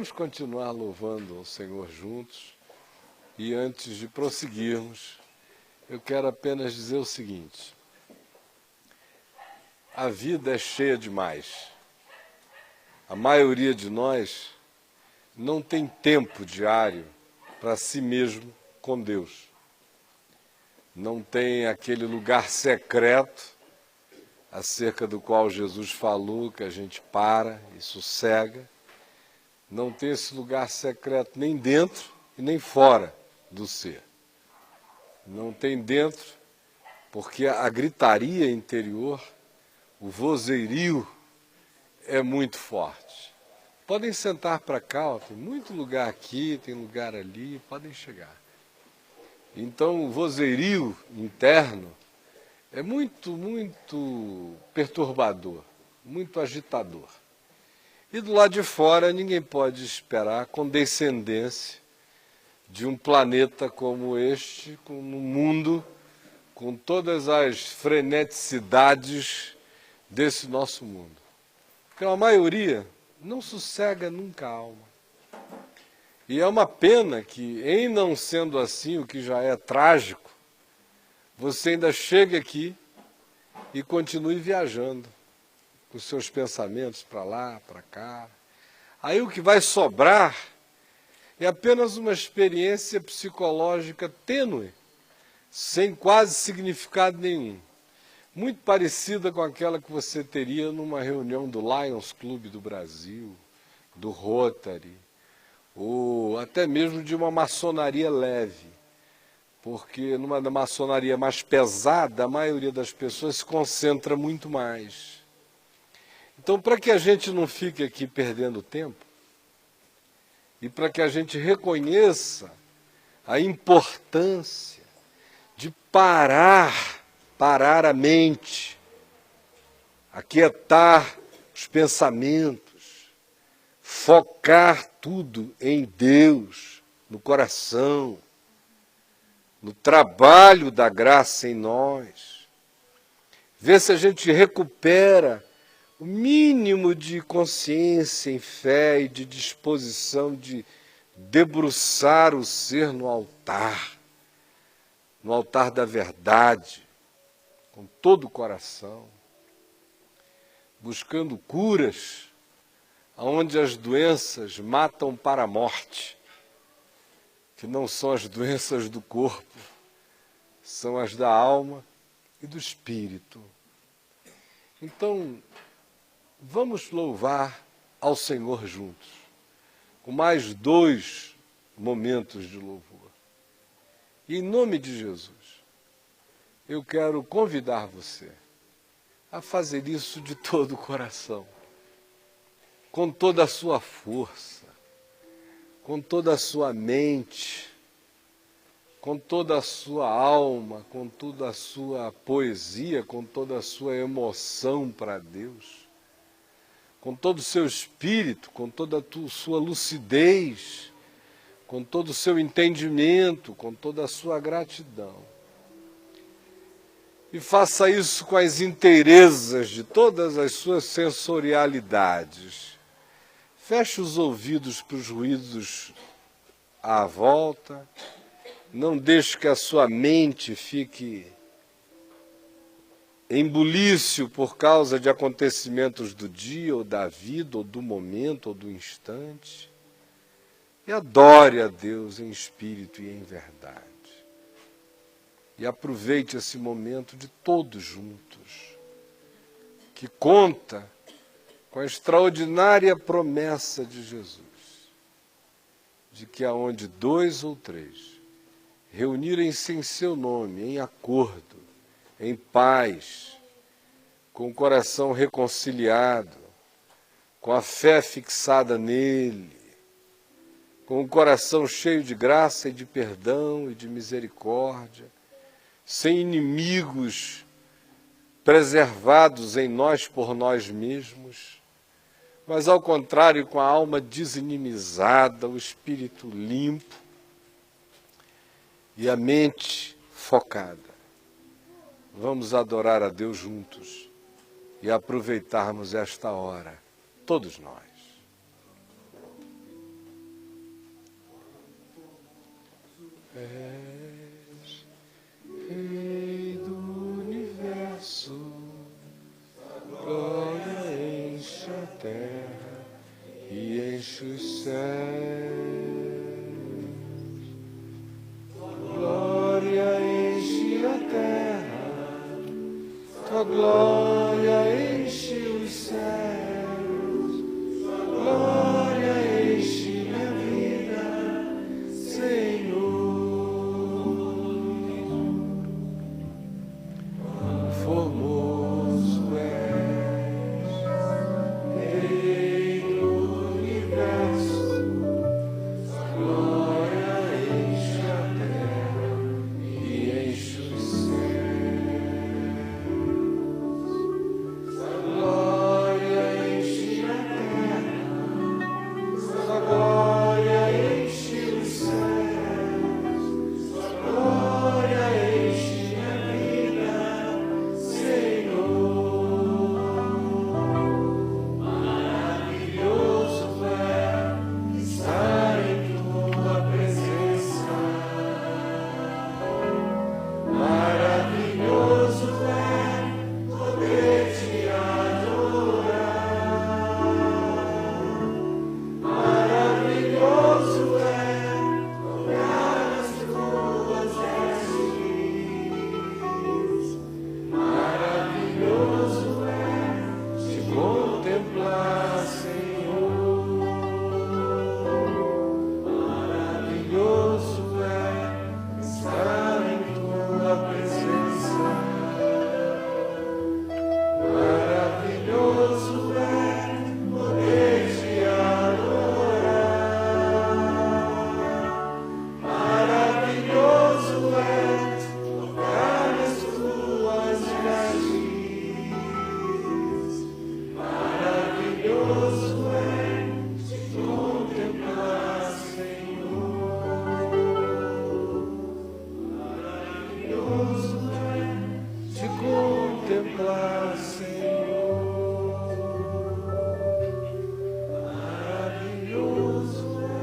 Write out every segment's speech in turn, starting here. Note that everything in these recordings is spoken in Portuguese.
vamos continuar louvando ao Senhor juntos. E antes de prosseguirmos, eu quero apenas dizer o seguinte: a vida é cheia demais. A maioria de nós não tem tempo diário para si mesmo com Deus. Não tem aquele lugar secreto acerca do qual Jesus falou, que a gente para e sossega. Não tem esse lugar secreto nem dentro e nem fora do ser. Não tem dentro, porque a gritaria interior, o vozerio é muito forte. Podem sentar para cá, ó, tem muito lugar aqui, tem lugar ali, podem chegar. Então o vozerio interno é muito perturbador, muito agitador. E do lado de fora ninguém pode esperar a condescendência de um planeta como este, no mundo, com todas as freneticidades desse nosso mundo. Porque a maioria não sossega nunca a alma. E é uma pena que, em não sendo assim, o que já é trágico, você ainda chegue aqui e continue viajando com os seus pensamentos para lá, para cá. Aí o que vai sobrar é apenas uma experiência psicológica tênue, sem quase significado nenhum. Muito parecida com aquela que você teria numa reunião do Lions Club do Brasil, do Rotary, ou até mesmo de uma maçonaria leve. Porque numa maçonaria mais pesada, a maioria das pessoas se concentra muito mais. Então, para que a gente não fique aqui perdendo tempo, e para que a gente reconheça a importância de parar a mente, aquietar os pensamentos, focar tudo em Deus, no coração, no trabalho da graça em nós, ver se a gente recupera o mínimo de consciência em fé e de disposição de debruçar o ser no altar da verdade, com todo o coração, buscando curas, onde as doenças matam para a morte, que não são as doenças do corpo, são as da alma e do espírito. Então, vamos louvar ao Senhor juntos, com mais 2 momentos de louvor. E em nome de Jesus, eu quero convidar você a fazer isso de todo o coração, com toda a sua força, com toda a sua mente, com toda a sua alma, com toda a sua poesia, com toda a sua emoção para Deus, com todo o seu espírito, com toda a sua lucidez, com todo o seu entendimento, com toda a sua gratidão. E faça isso com as inteirezas de todas as suas sensorialidades. Feche os ouvidos para os ruídos à volta. Não deixe que a sua mente fique em bulício por causa de acontecimentos do dia, ou da vida, ou do momento, ou do instante. E adore a Deus em espírito e em verdade. E aproveite esse momento de todos juntos, que conta com a extraordinária promessa de Jesus, de que aonde 2 ou 3 reunirem-se em seu nome, em acordo, em paz, com o coração reconciliado, com a fé fixada nele, com o coração cheio de graça e de perdão e de misericórdia, sem inimigos preservados em nós por nós mesmos, mas ao contrário, com a alma desinimizada, o espírito limpo e a mente focada. Vamos adorar a Deus juntos e aproveitarmos esta hora, todos nós. és Rei do universo, glória enche a terra e enche os céus. Glória enche a terra, tua glória enche os céus. Glória enche minha vida, Senhor. Formoso és, Rei do universo, glória enche a terra e enche os céus. Glória enche a terra, sua glória enche os céus. Glória enche a vida, Senhor. Maravilhoso é estar em tua presença. Maravilhoso é poder te adorar. Maravilhoso é tocar as tuas vestes. Maravilhoso é te contemplar, Senhor. Maravilhoso é estar em tua presença. Maravilhoso é poder te adorar. Maravilhoso é tocar as tuas vestes. Maravilhoso é te contemplar, Senhor. Maravilhoso é te contemplar, Senhor. Maravilhoso é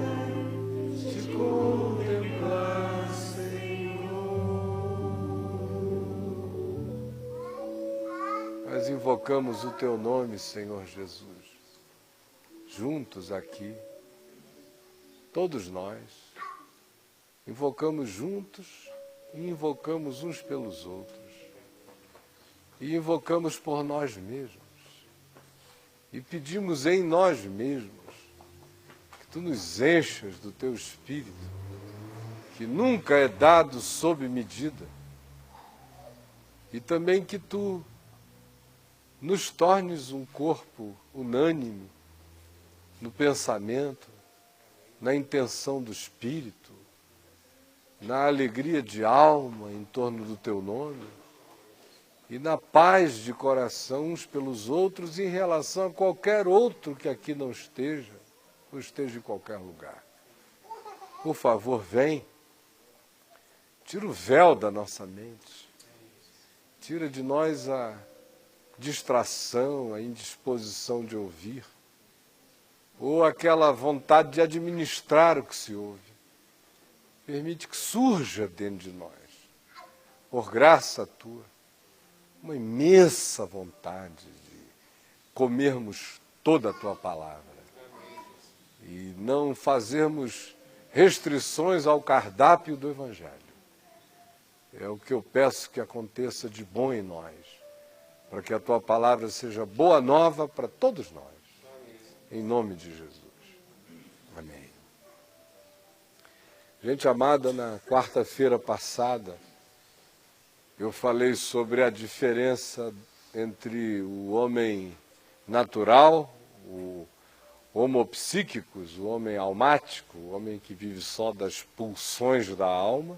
te contemplar, Senhor. Nós invocamos o teu nome, Senhor Jesus, juntos aqui, todos nós, invocamos juntos e invocamos uns pelos outros, e invocamos por nós mesmos, e pedimos em nós mesmos que tu nos enchas do teu Espírito, que nunca é dado sob medida, e também que tu nos tornes um corpo unânime no pensamento, na intenção do Espírito, na alegria de alma em torno do teu nome e na paz de coração uns pelos outros em relação a qualquer outro que aqui não esteja ou esteja em qualquer lugar. Por favor, vem, tira o véu da nossa mente, tira de nós a distração, a indisposição de ouvir, ou aquela vontade de administrar o que se ouve. Permite que surja dentro de nós, por graça tua, uma imensa vontade de comermos toda a tua palavra e não fazermos restrições ao cardápio do Evangelho. É o que eu peço que aconteça de bom em nós, para que a tua palavra seja boa nova para todos nós. Em nome de Jesus. Amém. Gente amada, na quarta-feira passada, eu falei sobre a diferença entre o homem natural, o homo psíquicos, o homem almático, o homem que vive só das pulsões da alma.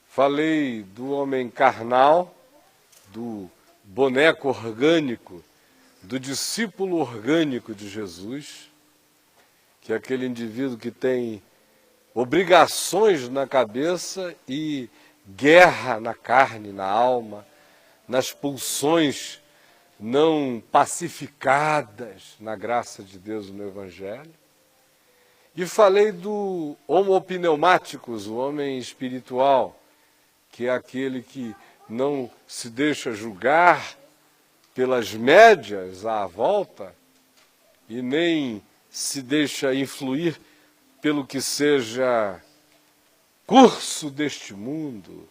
Falei do homem carnal, do boneco orgânico, do discípulo orgânico de Jesus, que é aquele indivíduo que tem obrigações na cabeça e guerra na carne, na alma, nas pulsões não pacificadas na graça de Deus no Evangelho. E falei do homo pneumáticos, o homem espiritual, que é aquele que não se deixa julgar pelas médias à volta e nem se deixa influir pelo que seja curso deste mundo,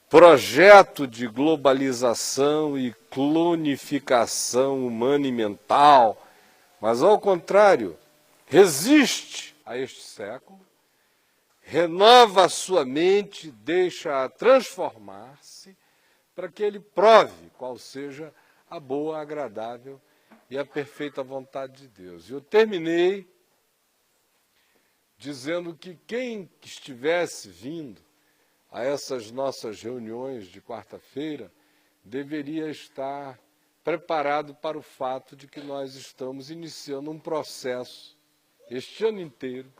projeto de globalização e clonificação humana e mental, mas ao contrário, resiste a este século, renova a sua mente, deixa-a transformar-se para que ele prove qual seja a boa, agradável e a perfeita vontade de Deus. E eu terminei dizendo que quem estivesse vindo a essas nossas reuniões de quarta-feira deveria estar preparado para o fato de que nós estamos iniciando um processo, este ano inteiro,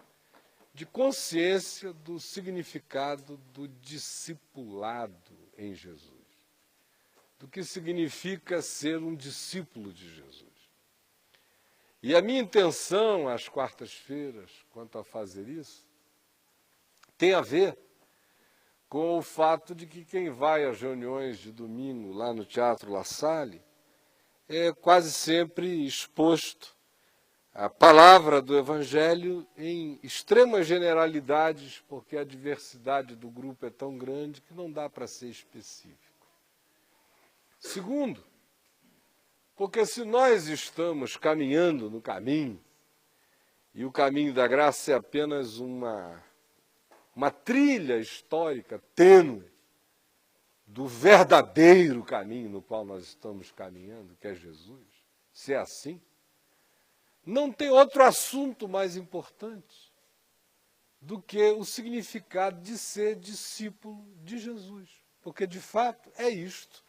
de consciência do significado do discipulado em Jesus, do que significa ser um discípulo de Jesus. E a minha intenção, às quartas-feiras, quanto a fazer isso, tem a ver com o fato de que quem vai às reuniões de domingo lá no Teatro La Salle é quase sempre exposto à palavra do Evangelho em extremas generalidades, porque a diversidade do grupo é tão grande que não dá para ser específico. Segundo, porque se nós estamos caminhando no caminho, e o caminho da graça é apenas uma trilha histórica tênue do verdadeiro caminho no qual nós estamos caminhando, que é Jesus, se é assim, não tem outro assunto mais importante do que o significado de ser discípulo de Jesus. Porque, de fato, é isto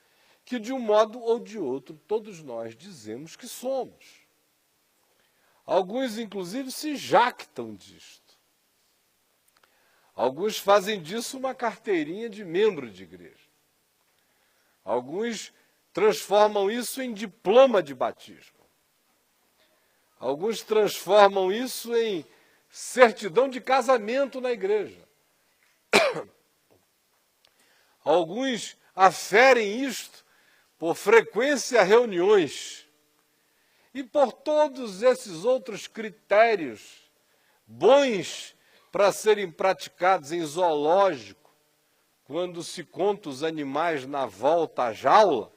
que, de um modo ou de outro, todos nós dizemos que somos. Alguns, inclusive, se jactam disto. Alguns fazem disso uma carteirinha de membro de igreja. Alguns transformam isso em diploma de batismo. Alguns transformam isso em certidão de casamento na igreja. Alguns aferem isto por frequência a reuniões e por todos esses outros critérios bons para serem praticados em zoológico, quando se conta os animais na volta à jaula,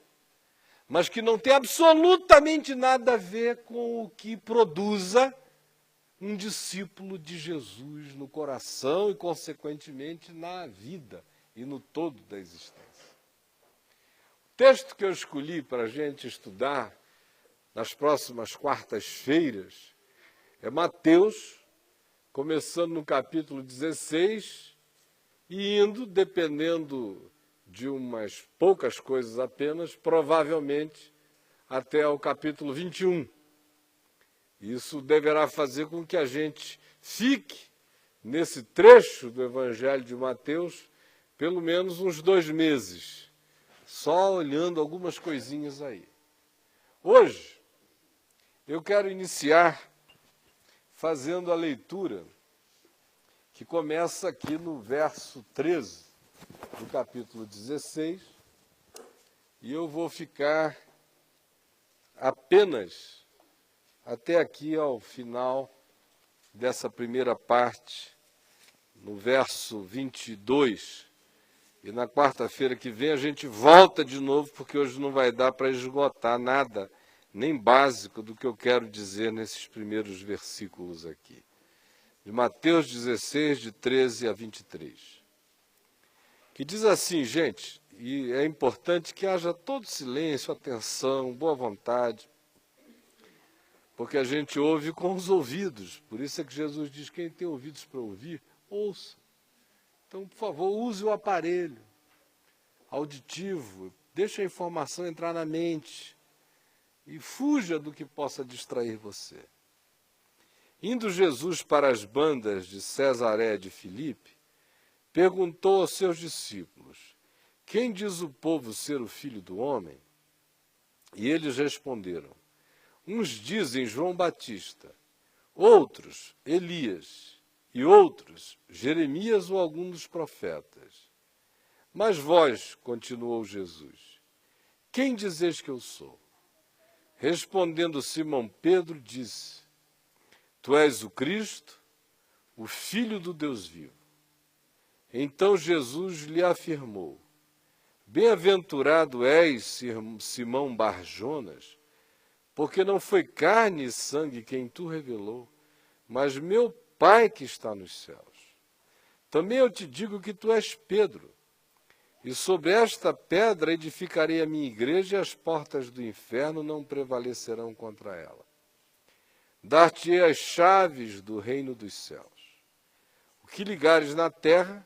mas que não tem absolutamente nada a ver com o que produza um discípulo de Jesus no coração e, consequentemente, na vida e no todo da existência. O texto que eu escolhi para a gente estudar nas próximas quartas-feiras é Mateus, começando no capítulo 16 e indo, dependendo de umas poucas coisas apenas, provavelmente até o capítulo 21. Isso deverá fazer com que a gente fique nesse trecho do Evangelho de Mateus pelo menos uns 2 meses, só olhando algumas coisinhas aí. Hoje, eu quero iniciar fazendo a leitura que começa aqui no verso 13 do capítulo 16, e eu vou ficar apenas até aqui ao final dessa primeira parte, no verso 22, e na quarta-feira que vem a gente volta de novo, porque hoje não vai dar para esgotar nada, nem básico, do que eu quero dizer nesses primeiros versículos aqui. De Mateus 16, de 13 a 23. Que diz assim, gente, e é importante que haja todo silêncio, atenção, boa vontade, porque a gente ouve com os ouvidos. Por isso é que Jesus diz, quem tem ouvidos para ouvir, ouça. Então, por favor, use o aparelho auditivo, deixe a informação entrar na mente e fuja do que possa distrair você. Indo Jesus para as bandas de Cesaré de Filipe, perguntou aos seus discípulos, quem diz o povo ser o Filho do Homem? E eles responderam, uns dizem João Batista, outros, Elias, e outros, Jeremias ou algum dos profetas. Mas vós, continuou Jesus, quem dizeis que eu sou? Respondendo Simão Pedro, disse, tu és o Cristo, o Filho do Deus vivo. Então Jesus lhe afirmou, bem-aventurado és, Simão Bar-Jonas, porque não foi carne e sangue quem tu revelou, mas meu Pai que está nos céus. Também eu te digo que tu és Pedro, e sobre esta pedra edificarei a minha igreja e as portas do inferno não prevalecerão contra ela. Dar-te-ei as chaves do reino dos céus. O que ligares na terra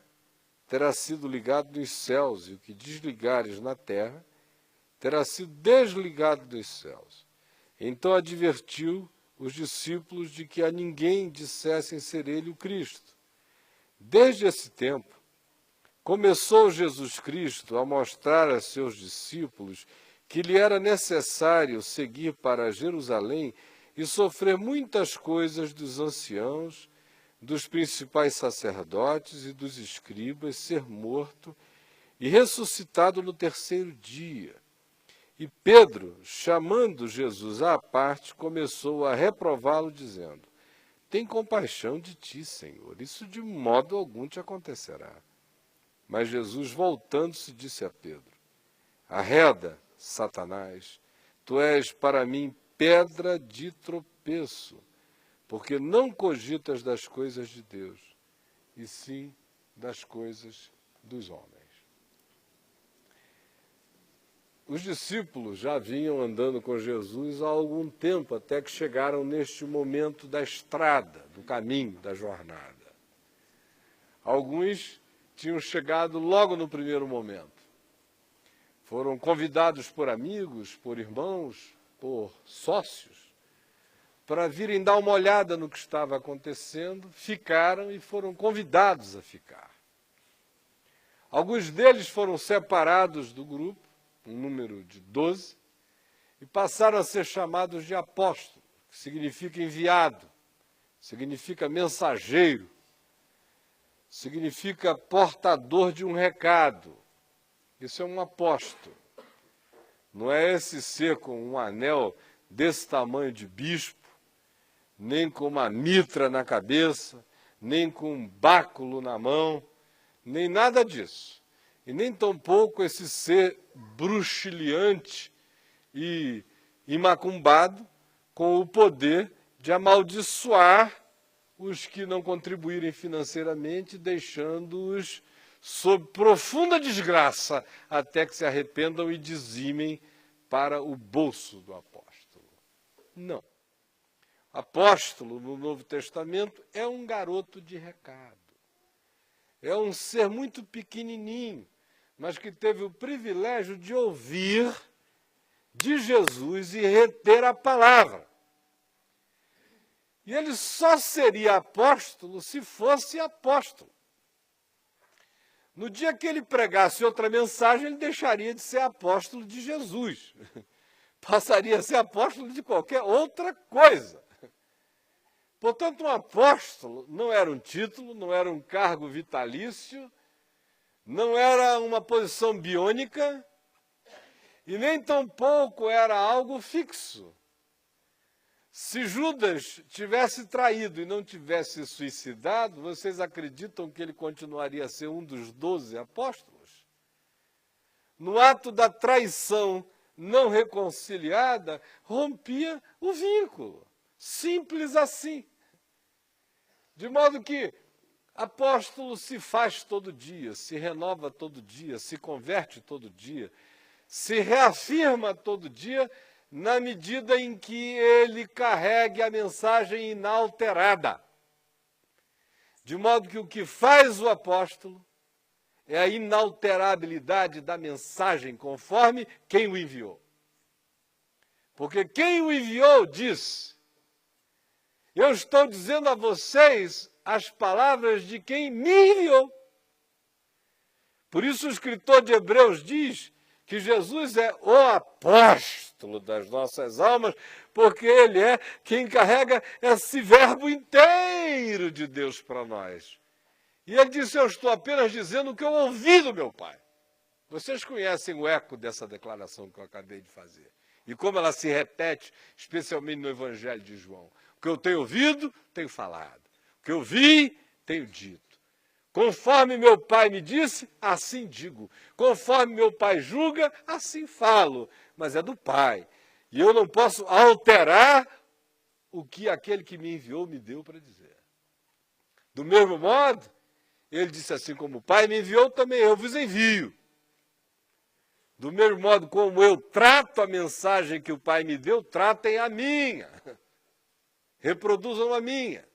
terá sido ligado nos céus, e o que desligares na terra terá sido desligado dos céus. Então advertiu os discípulos de que a ninguém dissessem ser ele o Cristo. Desde esse tempo, começou Jesus Cristo a mostrar a seus discípulos que lhe era necessário seguir para Jerusalém e sofrer muitas coisas dos anciãos, dos principais sacerdotes e dos escribas, ser morto e ressuscitado no terceiro dia. E Pedro, chamando Jesus à parte, começou a reprová-lo, dizendo, tem compaixão de ti, Senhor, isso de modo algum te acontecerá. Mas Jesus, voltando-se, disse a Pedro, arreda, Satanás, tu és para mim pedra de tropeço, porque não cogitas das coisas de Deus, e sim das coisas dos homens. Os discípulos já vinham andando com Jesus há algum tempo, até que chegaram neste momento da estrada, do caminho, da jornada. Alguns tinham chegado logo no primeiro momento. Foram convidados por amigos, por irmãos, por sócios, para virem dar uma olhada no que estava acontecendo, ficaram e foram convidados a ficar. Alguns deles foram separados do grupo, um número de 12, e passaram a ser chamados de apóstolos, que significa enviado, significa mensageiro, significa portador de um recado. Isso é um apóstolo. Não é esse ser com um anel desse tamanho de bispo, nem com uma mitra na cabeça, nem com um báculo na mão, nem nada disso. E nem tampouco esse ser bruxiliante e imacumbado com o poder de amaldiçoar os que não contribuírem financeiramente, deixando-os sob profunda desgraça até que se arrependam e dizimem para o bolso do apóstolo. Não. Apóstolo, no Novo Testamento, é um garoto de recado. É um ser muito pequenininho, mas que teve o privilégio de ouvir de Jesus e reter a palavra. E ele só seria apóstolo se fosse apóstolo. No dia que ele pregasse outra mensagem, ele deixaria de ser apóstolo de Jesus. Passaria a ser apóstolo de qualquer outra coisa. Portanto, um apóstolo não era um título, não era um cargo vitalício, não era uma posição biônica e nem tampouco era algo fixo. Se Judas tivesse traído e não tivesse suicidado, vocês acreditam que ele continuaria a ser um dos 12 apóstolos? No ato da traição não reconciliada, rompia o vínculo. Simples assim. De modo que apóstolo se faz todo dia, se renova todo dia, se converte todo dia, se reafirma todo dia, na medida em que ele carregue a mensagem inalterada. De modo que o que faz o apóstolo é a inalterabilidade da mensagem conforme quem o enviou. Porque quem o enviou diz, eu estou dizendo a vocês as palavras de quem me enviou. Por isso o escritor de Hebreus diz que Jesus é o apóstolo das nossas almas, porque ele é quem carrega esse verbo inteiro de Deus para nós. E ele disse, eu estou apenas dizendo o que eu ouvi do meu Pai. Vocês conhecem o eco dessa declaração que eu acabei de fazer. E como ela se repete, especialmente no Evangelho de João. O que eu tenho ouvido, tenho falado. O que eu vi, tenho dito. Conforme meu Pai me disse, assim digo. Conforme meu Pai julga, assim falo. Mas é do Pai. E eu não posso alterar o que aquele que me enviou me deu para dizer. Do mesmo modo, ele disse assim, como o Pai me enviou, também eu vos envio. Do mesmo modo como eu trato a mensagem que o Pai me deu, tratem a minha. Reproduzam a minha.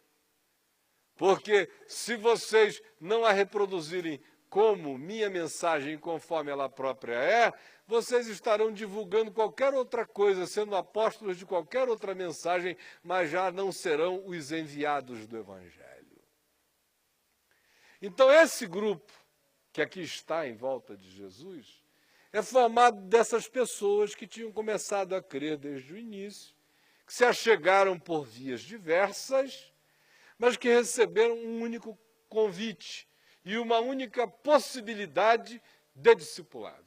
Porque se vocês não a reproduzirem como minha mensagem, conforme ela própria é, vocês estarão divulgando qualquer outra coisa, sendo apóstolos de qualquer outra mensagem, mas já não serão os enviados do Evangelho. Então esse grupo que aqui está em volta de Jesus é formado dessas pessoas que tinham começado a crer desde o início, que se achegaram por vias diversas, mas que receberam um único convite e uma única possibilidade de discipulado.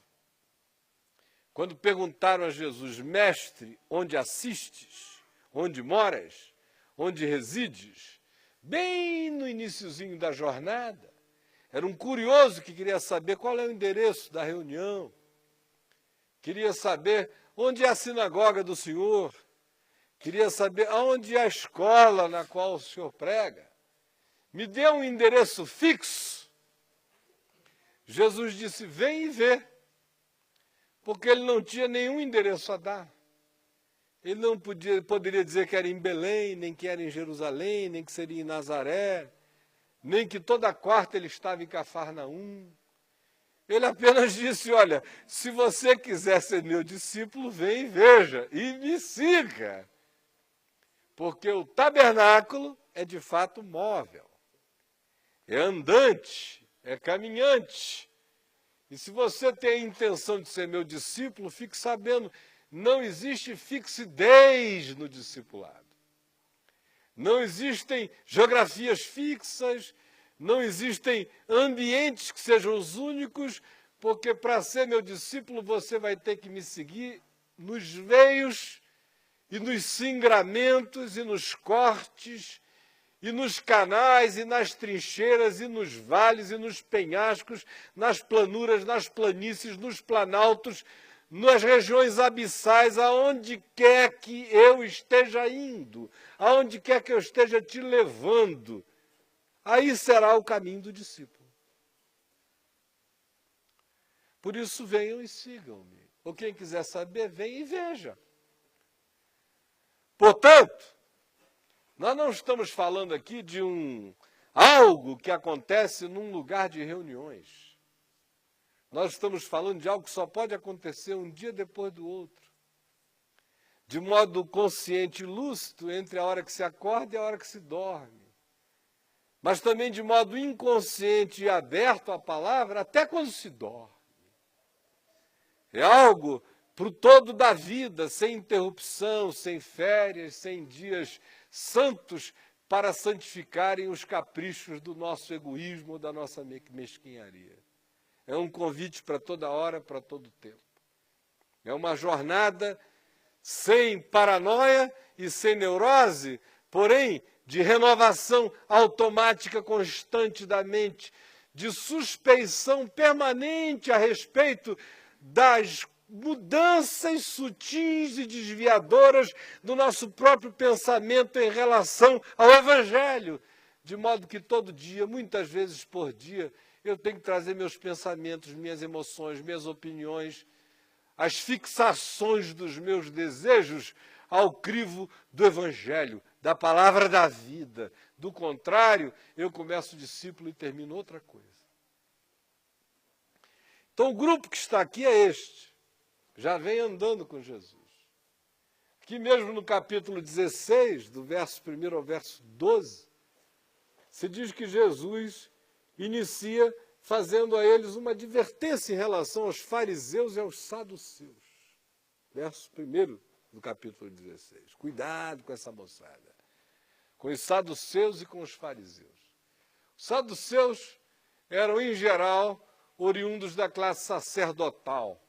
Quando perguntaram a Jesus, mestre, onde assistes? Onde moras? Onde resides? Bem no iniciozinho da jornada, era um curioso que queria saber qual é o endereço da reunião, queria saber onde é a sinagoga do Senhor, queria saber aonde é a escola na qual o Senhor prega. Me dê um endereço fixo. Jesus disse, vem e vê. Porque ele não tinha nenhum endereço a dar. Ele não poderia dizer que era em Belém, nem que era em Jerusalém, nem que seria em Nazaré, nem que toda quarta ele estava em Cafarnaum. Ele apenas disse, olha, se você quiser ser meu discípulo, vem e veja, e me siga. Porque o tabernáculo é de fato móvel, é andante, é caminhante. E se você tem a intenção de ser meu discípulo, fique sabendo, não existe fixidez no discipulado. Não existem geografias fixas, não existem ambientes que sejam os únicos, porque para ser meu discípulo você vai ter que me seguir nos veios e nos singramentos e nos cortes e nos canais e nas trincheiras e nos vales e nos penhascos, nas planuras, nas planícies, nos planaltos, nas regiões abissais, aonde quer que eu esteja indo, aonde quer que eu esteja te levando. Aí será o caminho do discípulo. Por isso venham e sigam-me. Ou quem quiser saber, venha e veja. Portanto, nós não estamos falando aqui de algo que acontece num lugar de reuniões. Nós estamos falando de algo que só pode acontecer um dia depois do outro. De modo consciente e lúcido entre a hora que se acorda e a hora que se dorme. Mas também de modo inconsciente e aberto à palavra até quando se dorme. É algo para o todo da vida, sem interrupção, sem férias, sem dias santos para santificarem os caprichos do nosso egoísmo ou da nossa mesquinharia. É um convite para toda hora, para todo tempo. É uma jornada sem paranoia e sem neurose, porém de renovação automática constante da mente, de suspeição permanente a respeito das mudanças sutis e desviadoras do nosso próprio pensamento em relação ao Evangelho, de modo que todo dia, muitas vezes por dia, eu tenho que trazer meus pensamentos, minhas emoções, minhas opiniões, as fixações dos meus desejos ao crivo do Evangelho, da palavra da vida. Do contrário, eu começo discípulo e termino outra coisa. Então o grupo que está aqui é este. Já vem andando com Jesus. Aqui mesmo no capítulo 16, do verso 1 ao verso 12, se diz que Jesus inicia fazendo a eles uma advertência em relação aos fariseus e aos saduceus. Verso 1 do capítulo 16. Cuidado com essa moçada, com os saduceus e com os fariseus. Os saduceus eram, em geral, oriundos da classe sacerdotal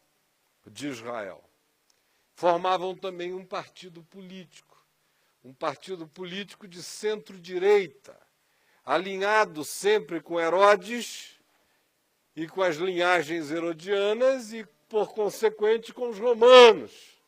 de Israel. Formavam também um partido político de centro-direita, alinhado sempre com Herodes e com as linhagens herodianas e, por consequente, com os romanos,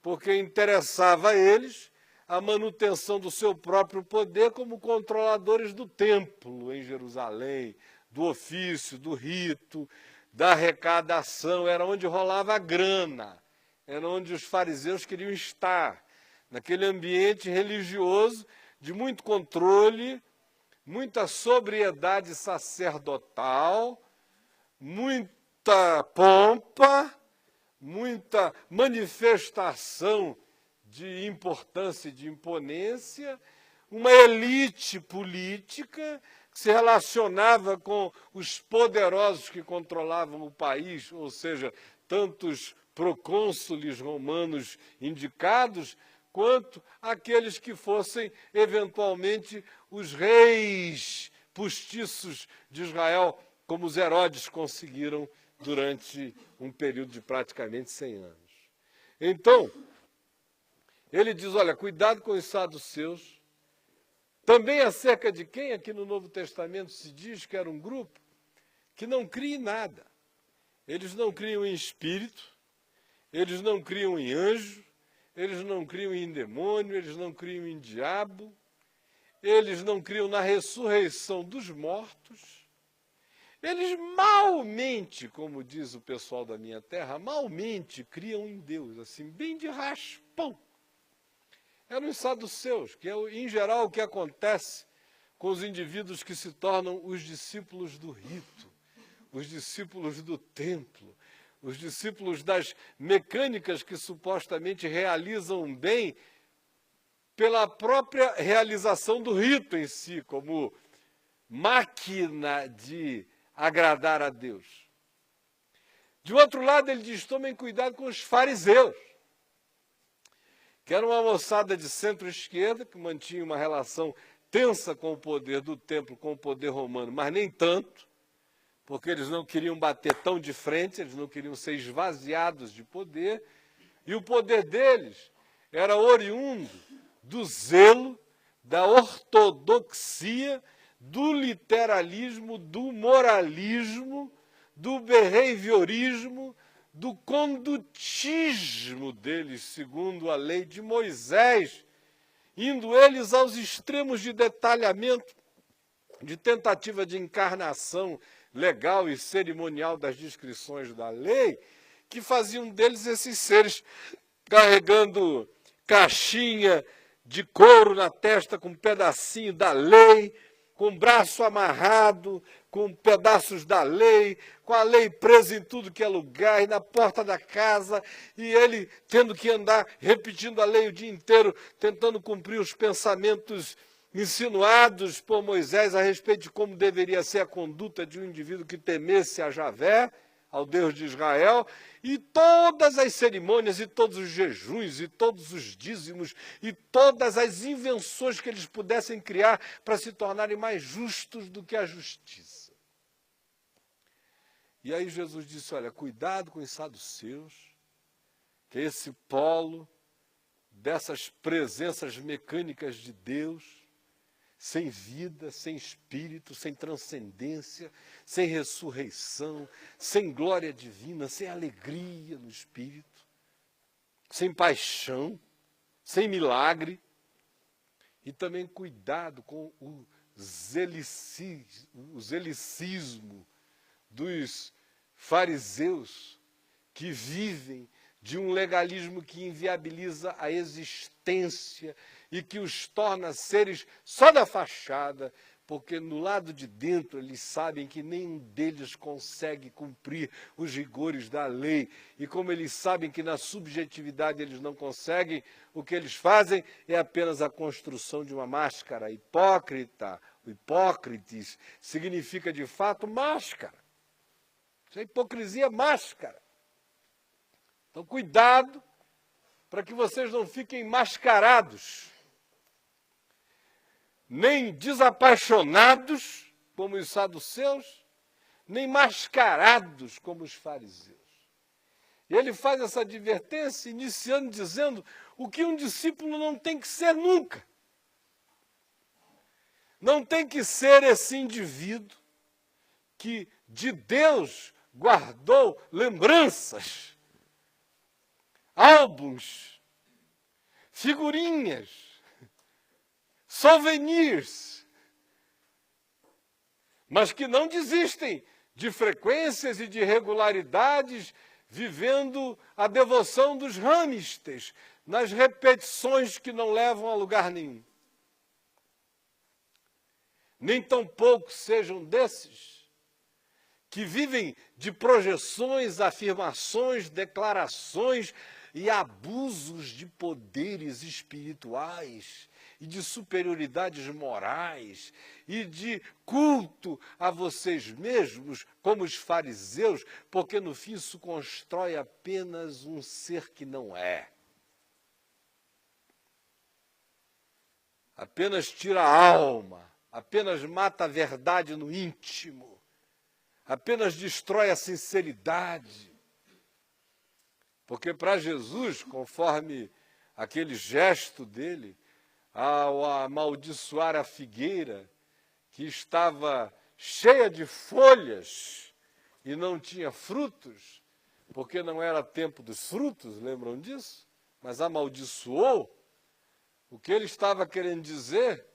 porque interessava a eles a manutenção do seu próprio poder como controladores do templo em Jerusalém, do ofício, do rito, da arrecadação. Era onde rolava a grana, era onde os fariseus queriam estar, naquele ambiente religioso de muito controle, muita sobriedade sacerdotal, muita pompa, muita manifestação de importância e de imponência, uma elite política que se relacionava com os poderosos que controlavam o país, ou seja, tantos procônsules romanos indicados, quanto aqueles que fossem, eventualmente, os reis postiços de Israel, como os Herodes conseguiram durante um período de praticamente 100 anos. Então, ele diz, olha, cuidado com os saduceus. Também acerca de quem aqui no Novo Testamento se diz que era um grupo que não cria em nada. Eles não criam em espírito, eles não criam em anjo, eles não criam em demônio, eles não criam em diabo, eles não criam na ressurreição dos mortos. Eles malmente, como diz o pessoal da minha terra, malmente criam em Deus, assim, bem de raspão. Eram os saduceus, que é, em geral, o que acontece com os indivíduos que se tornam os discípulos do rito, os discípulos do templo, os discípulos das mecânicas que supostamente realizam bem pela própria realização do rito em si, como máquina de agradar a Deus. De outro lado, ele diz, tomem cuidado com os fariseus, que era uma moçada de centro-esquerda, que mantinha uma relação tensa com o poder do templo, com o poder romano, mas nem tanto, porque eles não queriam bater tão de frente, eles não queriam ser esvaziados de poder, e o poder deles era oriundo do zelo, da ortodoxia, do literalismo, do moralismo, do behaviorismo, do condutismo deles, segundo a lei de Moisés, indo eles aos extremos de detalhamento, de tentativa de encarnação legal e cerimonial das descrições da lei, que faziam deles esses seres carregando caixinha de couro na testa com um pedacinho da lei, com o braço amarrado, com pedaços da lei, com a lei presa em tudo que é lugar, e na porta da casa, e ele tendo que andar repetindo a lei o dia inteiro, tentando cumprir os pensamentos insinuados por Moisés a respeito de como deveria ser a conduta de um indivíduo que temesse a Javé, ao Deus de Israel, e todas as cerimônias, e todos os jejuns, e todos os dízimos, e todas as invenções que eles pudessem criar para se tornarem mais justos do que a justiça. E aí Jesus disse, olha, cuidado com os saduceus, que é esse polo dessas presenças mecânicas de Deus, sem vida, sem espírito, sem transcendência, sem ressurreição, sem glória divina, sem alegria no espírito, sem paixão, sem milagre. E também cuidado com o zelicismo dos fariseus que vivem de um legalismo que inviabiliza a existência e que os torna seres só da fachada, porque no lado de dentro eles sabem que nenhum deles consegue cumprir os rigores da lei. E como eles sabem que na subjetividade eles não conseguem, o que eles fazem é apenas a construção de uma máscara hipócrita, hipócrites, significa de fato máscara. Isso é hipocrisia máscara. Então, cuidado para que vocês não fiquem mascarados, nem desapaixonados, como os saduceus, nem mascarados, como os fariseus. E ele faz essa advertência, iniciando dizendo o que um discípulo não tem que ser nunca. Não tem que ser esse indivíduo que de Deus guardou lembranças, álbuns, figurinhas, souvenirs, mas que não desistem de frequências e de regularidades, vivendo a devoção dos hamsters, nas repetições que não levam a lugar nenhum. Nem tampouco sejam desses que vivem de projeções, afirmações, declarações e abusos de poderes espirituais e de superioridades morais e de culto a vocês mesmos, como os fariseus, porque no fim isso constrói apenas um ser que não é. Apenas tira a alma, apenas mata a verdade no íntimo, apenas destrói a sinceridade. Porque para Jesus, conforme aquele gesto dele, ao amaldiçoar a figueira, que estava cheia de folhas e não tinha frutos, porque não era tempo dos frutos, lembram disso? Mas amaldiçoou. O que ele estava querendo dizer,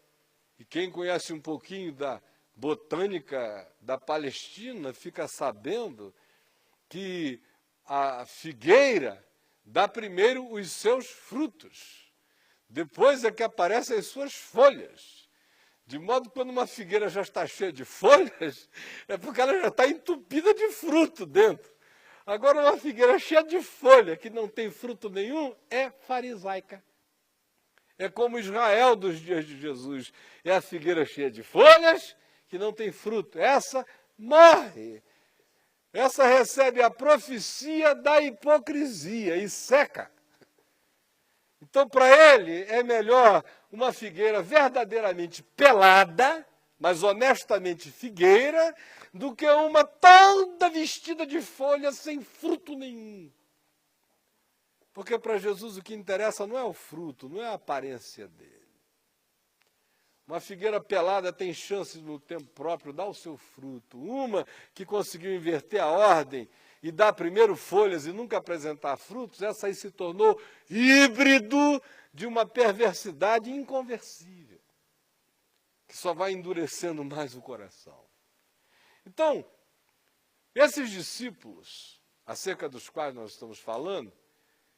e quem conhece um pouquinho da botânica da Palestina fica sabendo que a figueira dá primeiro os seus frutos, depois é que aparecem as suas folhas. De modo que quando uma figueira já está cheia de folhas, é porque ela já está entupida de fruto dentro. Agora uma figueira cheia de folha, que não tem fruto nenhum, é farisaica. É como Israel dos dias de Jesus. É a figueira cheia de folhas, que não tem fruto. Essa morre. Essa recebe a profecia da hipocrisia e seca. Então, para ele, é melhor uma figueira verdadeiramente pelada, mas honestamente figueira, do que uma toda vestida de folhas sem fruto nenhum. Porque para Jesus o que interessa não é o fruto, não é a aparência dele. Uma figueira pelada tem chance no tempo próprio dar o seu fruto. Uma que conseguiu inverter a ordem e dar primeiro folhas e nunca apresentar frutos, essa aí se tornou híbrido de uma perversidade inconversível, que só vai endurecendo mais o coração. Então, esses discípulos, acerca dos quais nós estamos falando,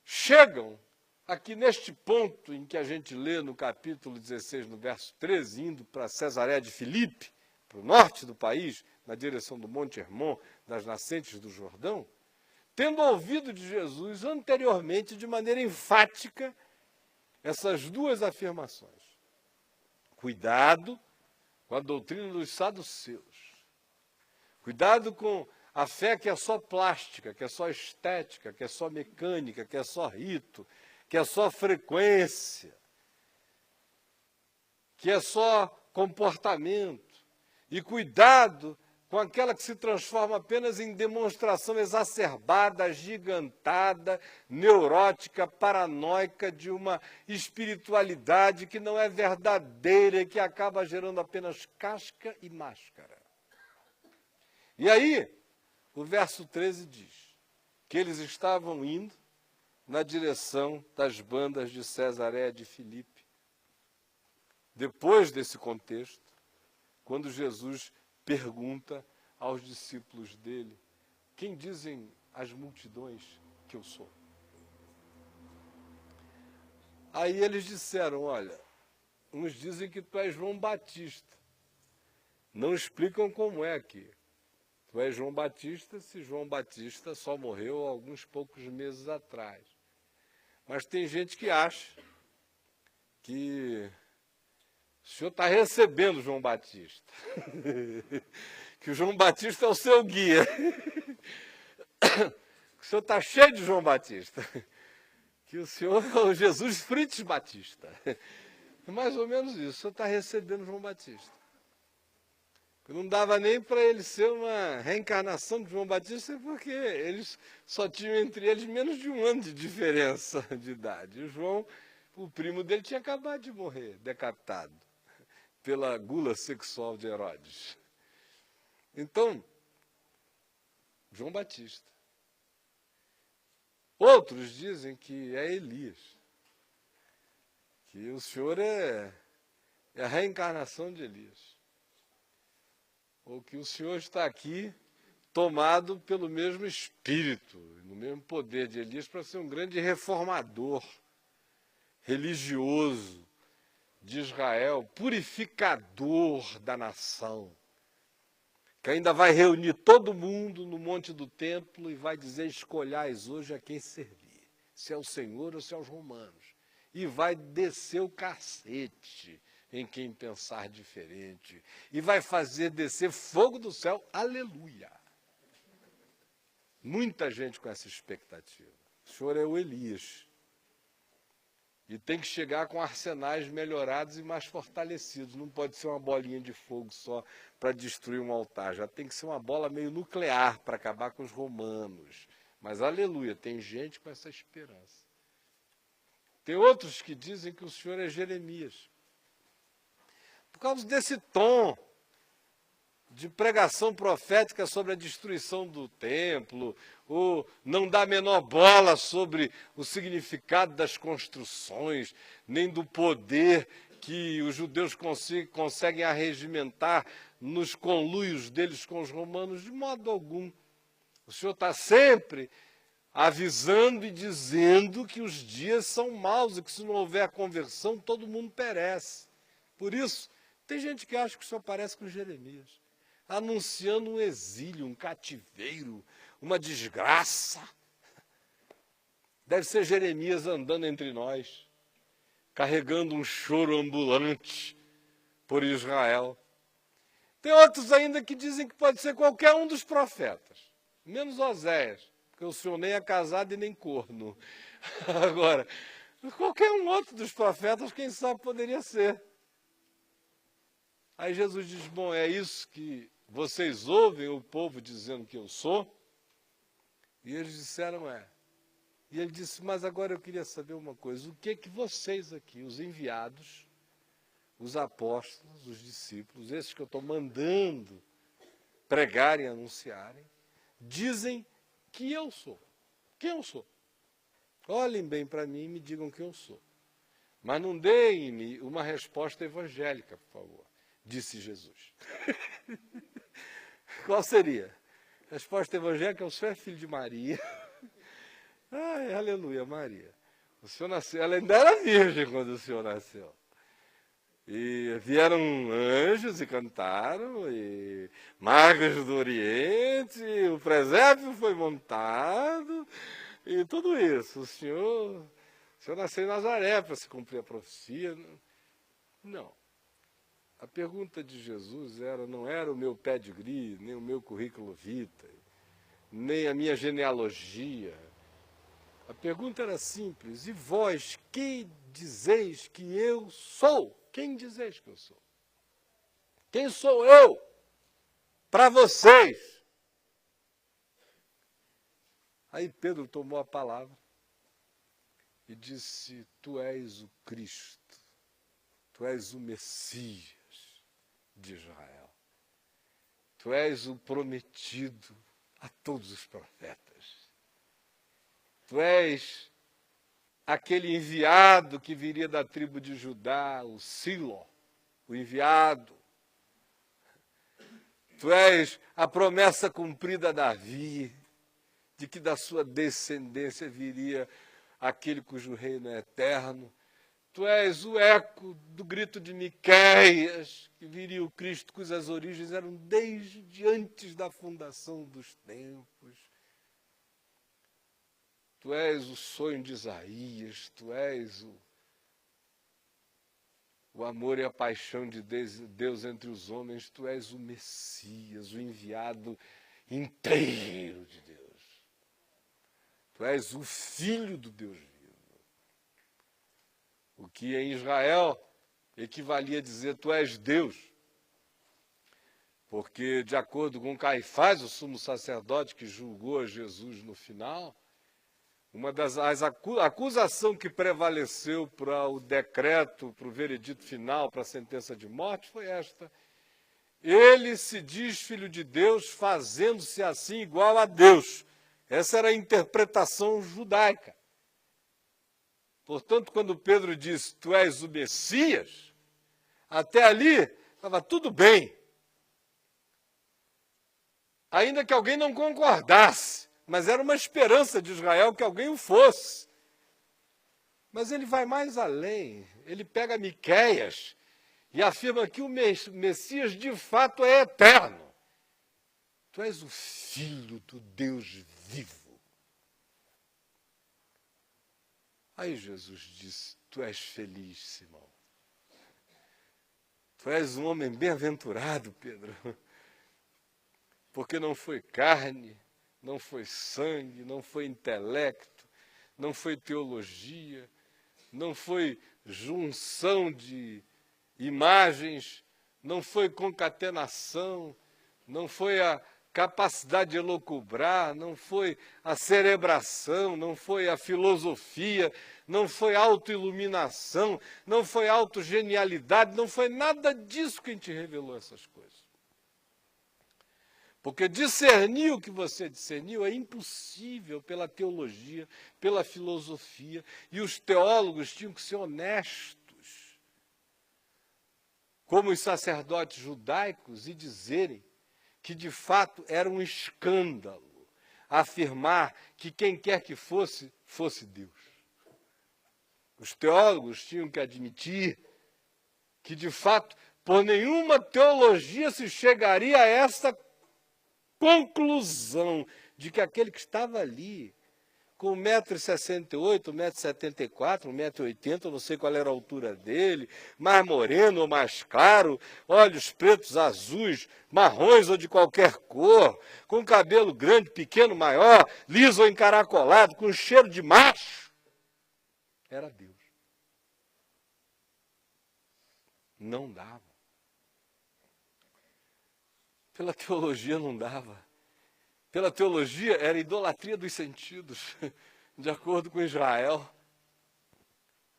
chegam aqui neste ponto em que a gente lê no capítulo 16, no verso 13, indo para Cesareia de Filipe, para o norte do país, na direção do Monte Hermon, das nascentes do Jordão, tendo ouvido de Jesus anteriormente, de maneira enfática, essas duas afirmações. Cuidado com a doutrina dos saduceus. Cuidado com a fé que é só plástica, que é só estética, que é só mecânica, que é só rito, que é só frequência, que é só comportamento. E cuidado com aquela que se transforma apenas em demonstração exacerbada, agigantada, neurótica, paranoica de uma espiritualidade que não é verdadeira e que acaba gerando apenas casca e máscara. E aí, o verso 13 diz que eles estavam indo na direção das bandas de Cesareia de Filipe. Depois desse contexto, quando Jesus pergunta aos discípulos dele: quem dizem as multidões que eu sou? Aí eles disseram: olha, uns dizem que tu és João Batista. Não explicam como é que tu és João Batista, se João Batista só morreu há alguns poucos meses atrás. Mas tem gente que acha que o senhor está recebendo João Batista. Que o João Batista é o seu guia. Que o senhor está cheio de João Batista. Que o senhor é o Jesus Frites Batista. É mais ou menos isso. O senhor está recebendo João Batista. Não dava nem para ele ser uma reencarnação de João Batista, porque eles só tinham entre eles menos de 1 ano de diferença de idade. E o João, o primo dele, tinha acabado de morrer, decapitado, pela gula sexual de Herodes. Então, João Batista. Outros dizem que é Elias, que o senhor é a reencarnação de Elias. Ou que o senhor está aqui tomado pelo mesmo espírito, no mesmo poder de Elias, para ser um grande reformador religioso de Israel, purificador da nação, que ainda vai reunir todo mundo no monte do templo e vai dizer: escolhais hoje a quem servir, se é o Senhor ou se é os romanos. E vai descer o cacete em quem pensar diferente. E vai fazer descer fogo do céu. Aleluia! Muita gente com essa expectativa. O senhor é o Elias. E tem que chegar com arsenais melhorados e mais fortalecidos. Não pode ser uma bolinha de fogo só para destruir um altar. Já tem que ser uma bola meio nuclear para acabar com os romanos. Mas, aleluia, tem gente com essa esperança. Tem outros que dizem que o senhor é Jeremias. Por causa desse tom de pregação profética sobre a destruição do templo, ou não dá a menor bola sobre o significado das construções, nem do poder que os judeus conseguem arregimentar nos conluios deles com os romanos, de modo algum. O senhor está sempre avisando e dizendo que os dias são maus e que se não houver conversão, todo mundo perece. Por isso, tem gente que acha que o senhor parece com Jeremias, anunciando um exílio, um cativeiro, uma desgraça. Deve ser Jeremias andando entre nós, carregando um choro ambulante por Israel. Tem outros ainda que dizem que pode ser qualquer um dos profetas, menos Oséias, porque o senhor nem é casado e nem corno. Agora, qualquer um outro dos profetas, quem sabe, poderia ser. Aí Jesus diz: bom, é isso que vocês ouvem o povo dizendo que eu sou? E eles disseram: é. E ele disse: mas agora eu queria saber uma coisa, o que vocês aqui, os enviados, os apóstolos, os discípulos, esses que eu estou mandando pregarem, anunciarem, dizem que eu sou? Quem eu sou? Olhem bem para mim e me digam quem eu sou. Mas não deem-me uma resposta evangélica, por favor, disse Jesus. Qual seria? Resposta evangélica: o senhor é filho de Maria. Ai, aleluia, Maria. O senhor nasceu, ela ainda era virgem quando o senhor nasceu. E vieram anjos e cantaram, e magos do Oriente, o presépio foi montado, e tudo isso. O senhor nasceu em Nazaré para se cumprir a profecia. Não. A pergunta de Jesus não era o meu pedigree, nem o meu currículo vitae, nem a minha genealogia. A pergunta era simples: e vós, quem dizeis que eu sou? Quem dizeis que eu sou? Quem sou eu para vocês? Aí Pedro tomou a palavra e disse: tu és o Cristo, tu és o Messias de Israel. Tu és o prometido a todos os profetas. Tu és aquele enviado que viria da tribo de Judá, o Silo, o enviado. Tu és a promessa cumprida a Davi, de que da sua descendência viria aquele cujo reino é eterno. Tu és o eco do grito de Miqueias, que viria o Cristo cujas origens eram desde antes da fundação dos tempos. Tu és o sonho de Isaías, tu és o amor e a paixão de Deus entre os homens, tu és o Messias, o enviado inteiro de Deus. Tu és o Filho do Deus vivo. O que em Israel equivalia a dizer, tu és Deus. Porque, de acordo com Caifás, o sumo sacerdote que julgou a Jesus no final, uma das acusações que prevaleceu para o decreto, para o veredito final, para a sentença de morte, foi esta. Ele se diz filho de Deus, fazendo-se assim igual a Deus. Essa era a interpretação judaica. Portanto, quando Pedro diz, tu és o Messias, até ali estava tudo bem. Ainda que alguém não concordasse, mas era uma esperança de Israel que alguém o fosse. Mas ele vai mais além, ele pega Miqueias e afirma que o Messias de fato é eterno. Tu és o Filho do Deus vivo. Aí Jesus disse, tu és feliz, Simão. Tu és um homem bem-aventurado, Pedro. Porque não foi carne, não foi sangue, não foi intelecto, não foi teologia, não foi junção de imagens, não foi concatenação, não foi a capacidade de elocubrar, não foi a cerebração, não foi a filosofia, não foi autoiluminação, não foi autogenialidade, não foi nada disso que a gente revelou essas coisas. Porque discernir o que você discerniu é impossível pela teologia, pela filosofia, e os teólogos tinham que ser honestos, como os sacerdotes judaicos, e dizerem que de fato era um escândalo afirmar que quem quer que fosse, fosse Deus. Os teólogos tinham que admitir que de fato, por nenhuma teologia se chegaria a esta conclusão de que aquele que estava ali, com 1,68 m, 1,74 m, 1,80 m, não sei qual era a altura dele, mais moreno ou mais claro, olhos pretos, azuis, marrons ou de qualquer cor, com cabelo grande, pequeno, maior, liso ou encaracolado, com cheiro de macho, era Deus. Não dava. Pela teologia não dava. Pela teologia era idolatria dos sentidos, de acordo com Israel.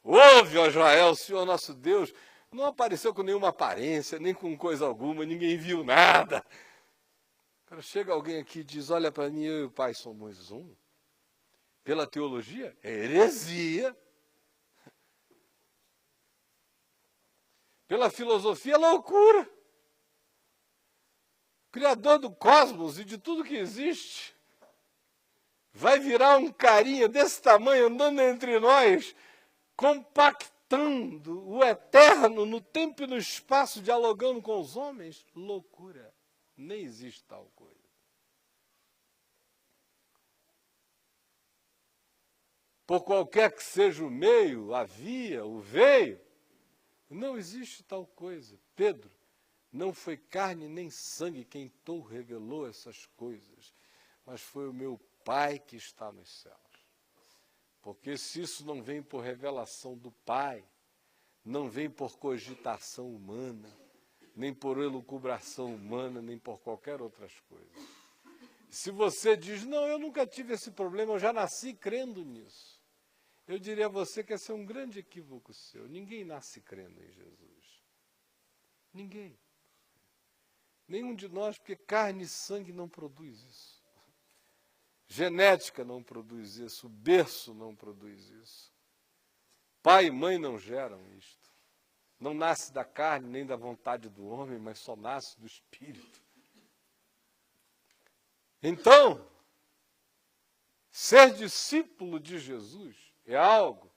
Ouve, ó Israel, o Senhor nosso Deus não apareceu com nenhuma aparência, nem com coisa alguma, ninguém viu nada. Cara, chega alguém aqui e diz, olha para mim, eu e o Pai somos um. Pela teologia, é heresia. Pela filosofia, é loucura. Criador do cosmos e de tudo que existe, vai virar um carinha desse tamanho andando entre nós, compactando o eterno no tempo e no espaço, dialogando com os homens? Loucura. Nem existe tal coisa. Por qualquer que seja o meio, a via, o veio, não existe tal coisa. Pedro, não foi carne nem sangue quem tu revelou essas coisas, mas foi o meu Pai que está nos céus. Porque se isso não vem por revelação do Pai, não vem por cogitação humana, nem por elucubração humana, nem por qualquer outras coisas. Se você diz, não, eu nunca tive esse problema, eu já nasci crendo nisso, eu diria a você que esse é um grande equívoco seu. Ninguém nasce crendo em Jesus. Ninguém. Nenhum de nós, porque carne e sangue não produz isso. Genética não produz isso, o berço não produz isso. Pai e mãe não geram isto. Não nasce da carne nem da vontade do homem, mas só nasce do Espírito. Então, ser discípulo de Jesus é algo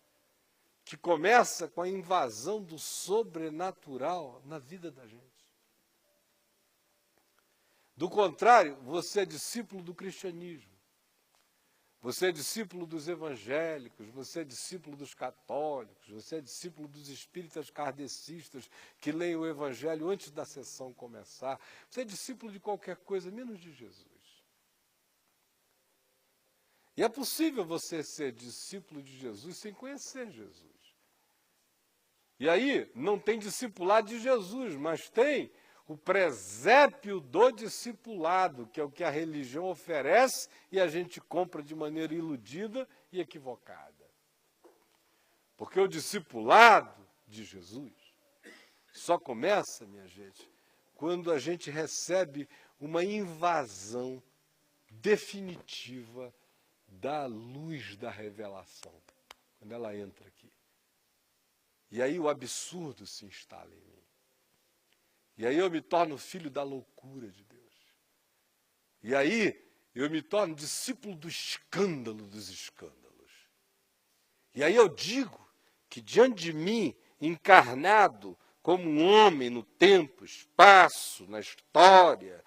que começa com a invasão do sobrenatural na vida da gente. Do contrário, você é discípulo do cristianismo. Você é discípulo dos evangélicos, você é discípulo dos católicos, você é discípulo dos espíritas kardecistas que leem o evangelho antes da sessão começar. Você é discípulo de qualquer coisa, menos de Jesus. E é possível você ser discípulo de Jesus sem conhecer Jesus. E aí, não tem discipulado de Jesus, mas tem o presépio do discipulado, que é o que a religião oferece e a gente compra de maneira iludida e equivocada. Porque o discipulado de Jesus só começa, minha gente, quando a gente recebe uma invasão definitiva da luz da revelação, quando ela entra aqui. E aí o absurdo se instala em mim. E aí eu me torno filho da loucura de Deus. E aí eu me torno discípulo do escândalo dos escândalos. E aí eu digo que diante de mim, encarnado como um homem no tempo, espaço, na história,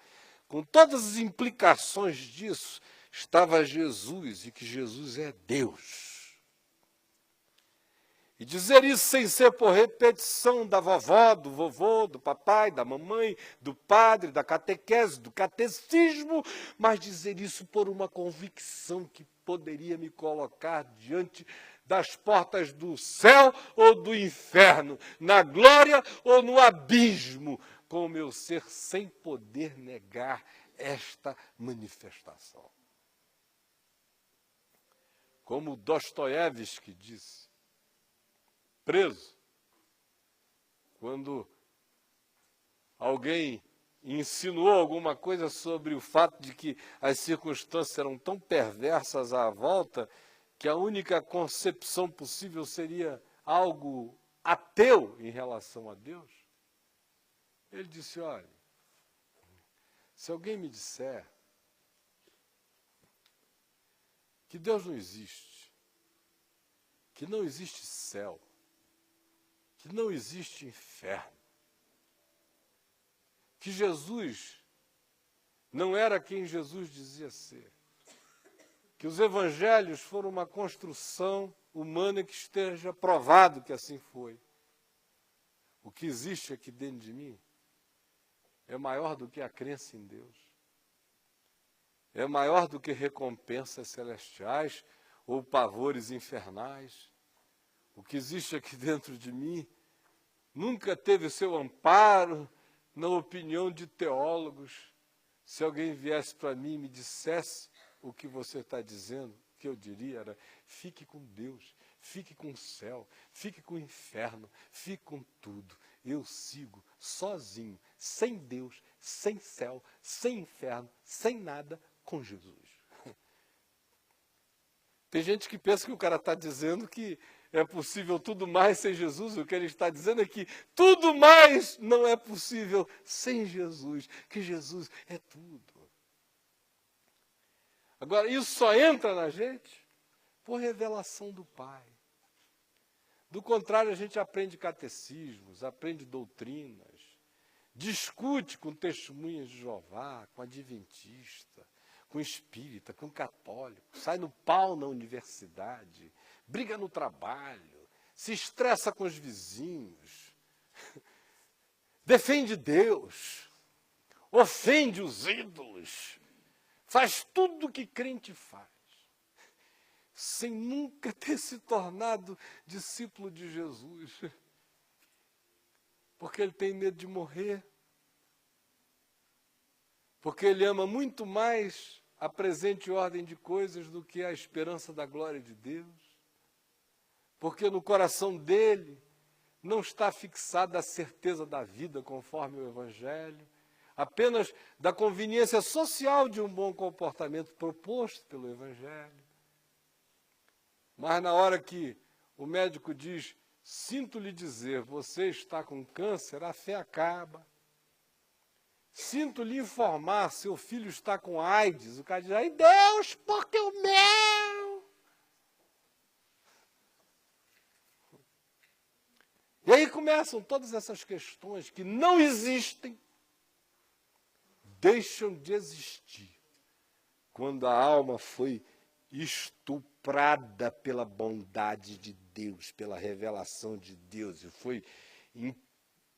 com todas as implicações disso, estava Jesus e que Jesus é Deus. E dizer isso sem ser por repetição da vovó, do vovô, do papai, da mamãe, do padre, da catequese, do catecismo, mas dizer isso por uma convicção que poderia me colocar diante das portas do céu ou do inferno, na glória ou no abismo, com o meu ser sem poder negar esta manifestação. Como Dostoiévski disse, preso, quando alguém insinuou alguma coisa sobre o fato de que as circunstâncias eram tão perversas à volta que a única concepção possível seria algo ateu em relação a Deus, ele disse, olha, se alguém me disser que Deus não existe, que não existe céu, que não existe inferno, que Jesus não era quem Jesus dizia ser, que os evangelhos foram uma construção humana que esteja provado que assim foi. O que existe aqui dentro de mim é maior do que a crença em Deus, é maior do que recompensas celestiais ou pavores infernais. O que existe aqui dentro de mim nunca teve seu amparo na opinião de teólogos. Se alguém viesse para mim e me dissesse o que você está dizendo, o que eu diria era, fique com Deus, fique com o céu, fique com o inferno, fique com tudo. Eu sigo sozinho, sem Deus, sem céu, sem inferno, sem nada, com Jesus. Tem gente que pensa que o cara está dizendo que é possível tudo mais sem Jesus. O que ele está dizendo é que tudo mais não é possível sem Jesus, que Jesus é tudo. Agora, isso só entra na gente por revelação do Pai. Do contrário, a gente aprende catecismos, aprende doutrinas, discute com testemunhas de Jeová, com adventista, com espírita, com católico, sai no pau na universidade, briga no trabalho, se estressa com os vizinhos, defende Deus, ofende os ídolos, faz tudo o que crente faz, sem nunca ter se tornado discípulo de Jesus, porque ele tem medo de morrer, porque ele ama muito mais a presente ordem de coisas do que a esperança da glória de Deus, porque no coração dele não está fixada a certeza da vida conforme o Evangelho, apenas da conveniência social de um bom comportamento proposto pelo Evangelho. Mas na hora que o médico diz, sinto-lhe dizer, você está com câncer, a fé acaba. Sinto-lhe informar, seu filho está com AIDS. O cara diz, ai Deus, porque o meu? E aí começam todas essas questões que não existem, deixam de existir quando a alma foi estuprada pela bondade de Deus, pela revelação de Deus, e foi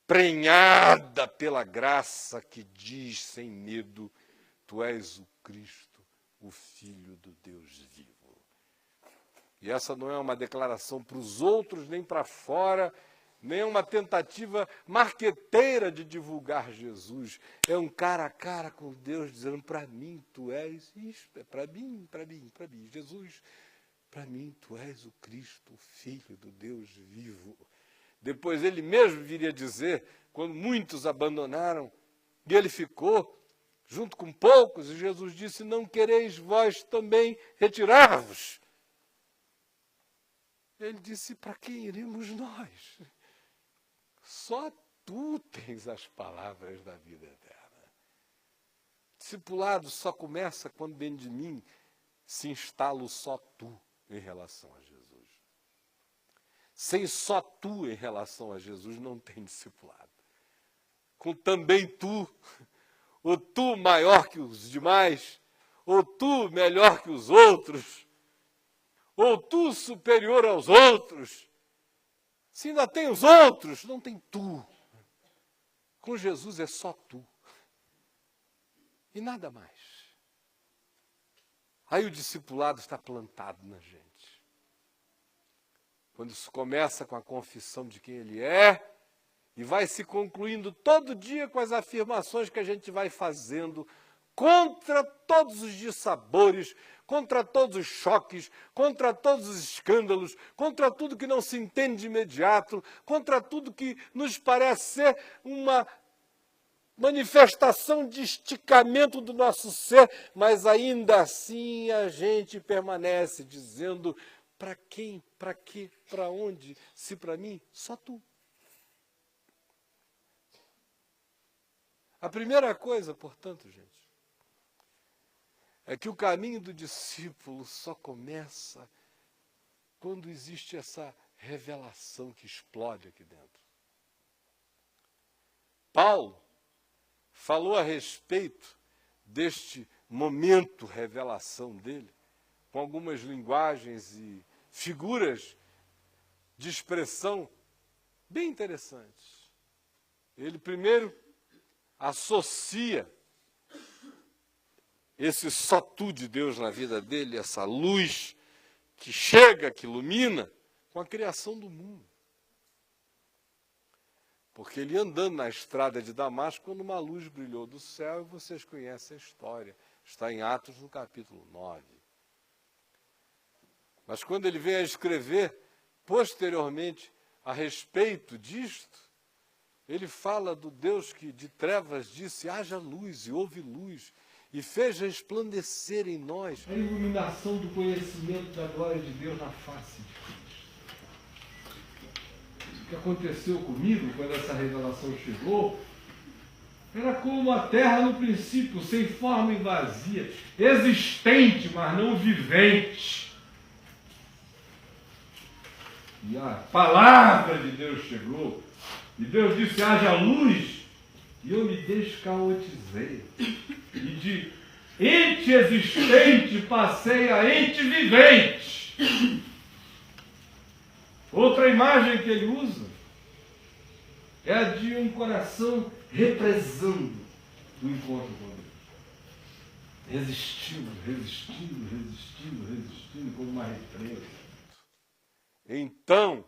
emprenhada pela graça que diz sem medo: tu és o Cristo, o Filho do Deus vivo. E essa não é uma declaração para os outros, nem para fora, nem uma tentativa marqueteira de divulgar Jesus. É um cara a cara com Deus, dizendo: para mim tu és isso, é para mim. Jesus, para mim tu és o Cristo, o Filho do Deus vivo. Depois ele mesmo viria dizer, quando muitos abandonaram, e ele ficou junto com poucos, e Jesus disse: não quereis vós também retirar-vos? Ele disse: para quem iremos nós? Só tu tens as palavras da vida eterna. Discipulado só começa quando dentro de mim se instala o só tu em relação a Jesus. Sem só tu em relação a Jesus não tem discipulado. Com também tu, ou tu maior que os demais, ou tu melhor que os outros, ou tu superior aos outros. Se ainda tem os outros, não tem tu. Com Jesus é só tu. E nada mais. Aí o discipulado está plantado na gente. Quando isso começa com a confissão de quem ele é, e vai se concluindo todo dia com as afirmações que a gente vai fazendo contra todos os dissabores, contra todos os choques, contra todos os escândalos, contra tudo que não se entende de imediato, contra tudo que nos parece ser uma manifestação de esticamento do nosso ser, mas ainda assim a gente permanece dizendo: para quem, para quê, para onde, se para mim, só tu. A primeira coisa, portanto, gente, é que o caminho do discípulo só começa quando existe essa revelação que explode aqui dentro. Paulo falou a respeito deste momento revelação dele, com algumas linguagens e figuras de expressão bem interessantes. Ele primeiro associa esse só tu de Deus na vida dele, essa luz que chega, que ilumina, com a criação do mundo. Porque ele andando na estrada de Damasco, quando uma luz brilhou do céu, e vocês conhecem a história, está em Atos no capítulo 9. Mas quando ele vem a escrever, posteriormente, a respeito disto, ele fala do Deus que de trevas disse: haja luz, e houve luz, e fez resplandecer em nós a iluminação do conhecimento da glória de Deus na face de Cristo. O que aconteceu comigo quando essa revelação chegou era como a terra no princípio, sem forma e vazia, existente, mas não vivente. E a palavra de Deus chegou, e Deus disse: haja luz, e eu me descaotizei. E de ente existente passei a ente vivente. Outra imagem que ele usa é a de um coração represando o encontro com Deus. Resistindo, como uma represa. Então,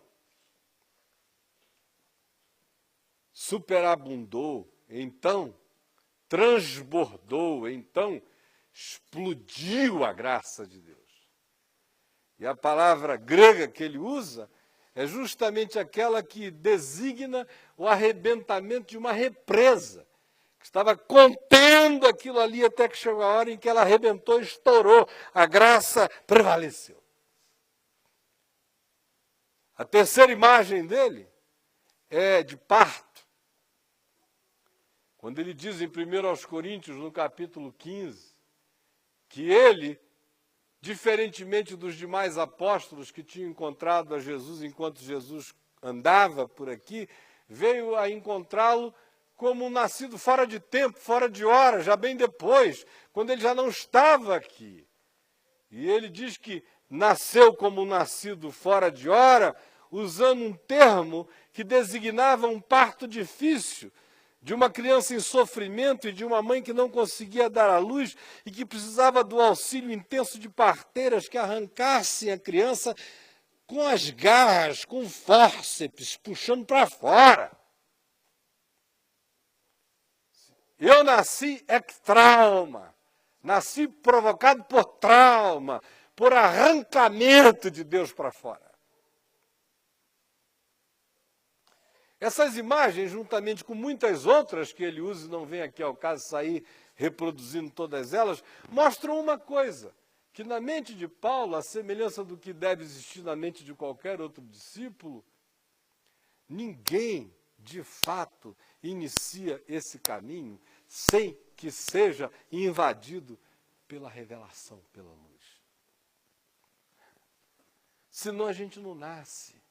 superabundou, então, transbordou, então, explodiu a graça de Deus. E a palavra grega que ele usa é justamente aquela que designa o arrebentamento de uma represa, que estava contendo aquilo ali até que chegou a hora em que ela arrebentou e estourou. A graça prevaleceu. A terceira imagem dele é de parto. Quando ele diz em 1 Coríntios, no capítulo 15, que ele, diferentemente dos demais apóstolos que tinham encontrado a Jesus enquanto Jesus andava por aqui, veio a encontrá-lo como um nascido fora de tempo, fora de hora, já bem depois, quando ele já não estava aqui. E ele diz que nasceu como nascido fora de hora, usando um termo que designava um parto difícil, de uma criança em sofrimento e de uma mãe que não conseguia dar à luz e que precisava do auxílio intenso de parteiras que arrancassem a criança com as garras, com fórceps, puxando para fora. Eu nasci ectrauma, nasci provocado por trauma, por arrancamento de Deus para fora. Essas imagens, juntamente com muitas outras que ele usa, e não vem aqui ao caso sair reproduzindo todas elas, mostram uma coisa, que na mente de Paulo, a semelhança do que deve existir na mente de qualquer outro discípulo, ninguém, de fato, inicia esse caminho sem que seja invadido pela revelação, pela luz. Senão a gente não nasce.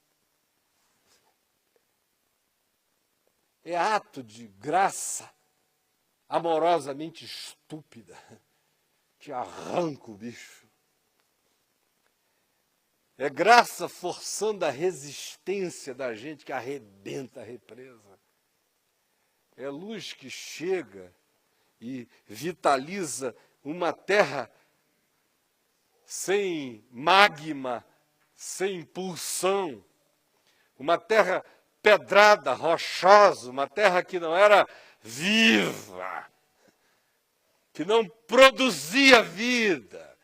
É ato de graça amorosamente estúpida que arranca o bicho. É graça forçando a resistência da gente que arrebenta a represa. É luz que chega e vitaliza uma terra sem magma, sem impulsão, uma terra pedrada, rochosa, uma terra que não era viva, que não produzia vida.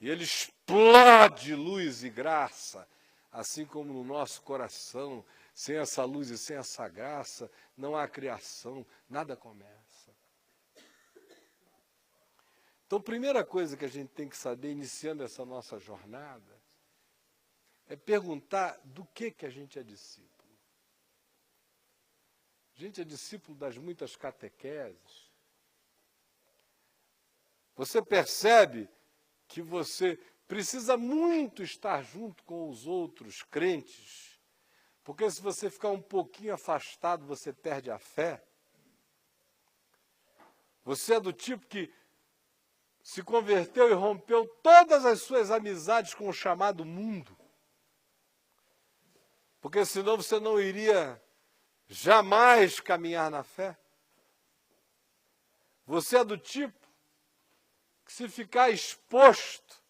E ele explode luz e graça, assim como no nosso coração, sem essa luz e sem essa graça, não há criação, nada começa. Então, a primeira coisa que a gente tem que saber, iniciando essa nossa jornada, é perguntar do que a gente é discípulo. A gente é discípulo das muitas catequeses. Você percebe que você precisa muito estar junto com os outros crentes, porque se você ficar um pouquinho afastado, você perde a fé. Você é do tipo que se converteu e rompeu todas as suas amizades com o chamado mundo, porque senão você não iria jamais caminhar na fé. Você é do tipo que, se ficar exposto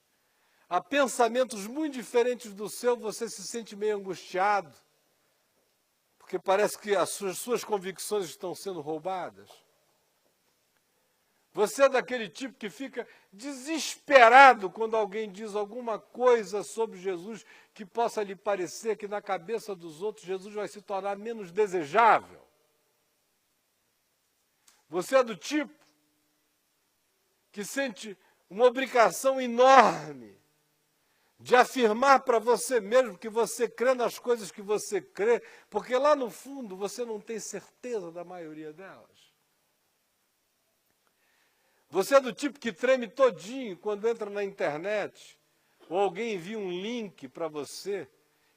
a pensamentos muito diferentes do seu, você se sente meio angustiado, porque parece que as suas convicções estão sendo roubadas. Você é daquele tipo que fica desesperado quando alguém diz alguma coisa sobre Jesus que possa lhe parecer que na cabeça dos outros Jesus vai se tornar menos desejável. Você é do tipo que sente uma obrigação enorme de afirmar para você mesmo que você crê nas coisas que você crê, porque lá no fundo você não tem certeza da maioria delas. Você é do tipo que treme todinho quando entra na internet, ou alguém envia um link para você,